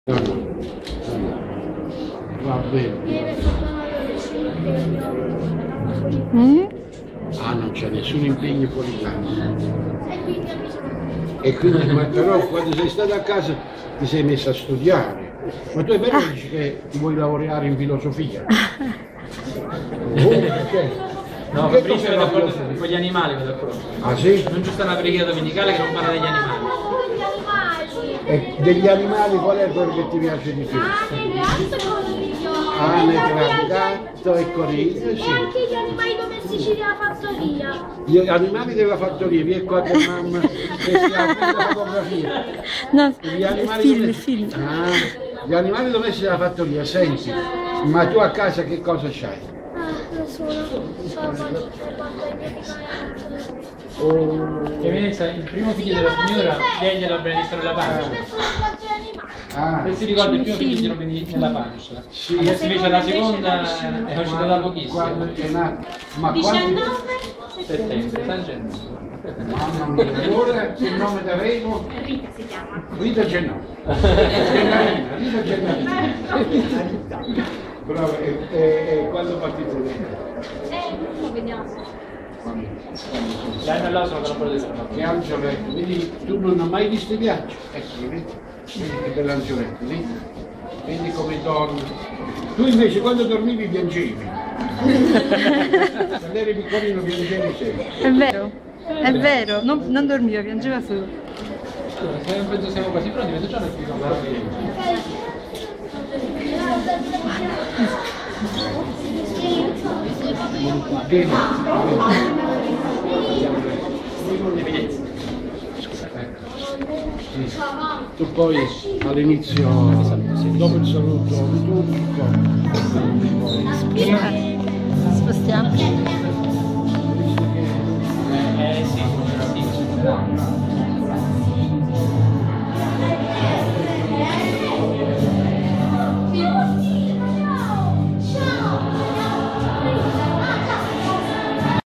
No, no. Va bene. Ah, non c'è nessun impegno fuori casa. E quindi, ma però quando sei stato a casa ti sei messo a studiare. Ma tu è vero che dici che vuoi lavorare in filosofia? No, Fabrizio è d'accordo con gli animali, è d'accordo. Ah sì? Non c'è stata una preghiera domenicale che non parla degli animali. E degli animali qual è quello che ti piace di più? Anatra, gatto e coniglio, sì. E anche gli animali domestici della fattoria. Gli animali della fattoria, vieni qua che mamma che si ha la fotografia. No, Gli animali film, domestici. film. Ah, gli animali domestici della fattoria, senti, ma tu a casa che cosa c'hai? Evidenza, il primo figlio della signora, lei glielo benedetto nella pancia. Ah, Se si ricorda, il primo figlio glielo benedetto nella pancia. sì. Adesso invece la seconda è uscita da pochissimo. Quando è nato? Ma 19 Settembre, San Gennaro. Mamma mia, ora che nome daremo? Rita si chiama. Rita Gennaro. Gennarina, Rita Gennarina. Bravo, e quando partite lei? Vediamo. L'anno là sono con la Che angioletto, vedi, tu non hai mai visto i viaggi? Ecco, vedi? Che bell'angioletto, vedi? Vedi come dormi. Tu invece quando dormivi piangevi. Quando eri piccolino piangevi sempre. È vero, non dormiva, piangeva solo. Se penso siamo quasi pronti, mezzogiorno e qui Bene. Sì. Tu poi all'inizio, dopo il saluto liturgico, Spostiamo. sì.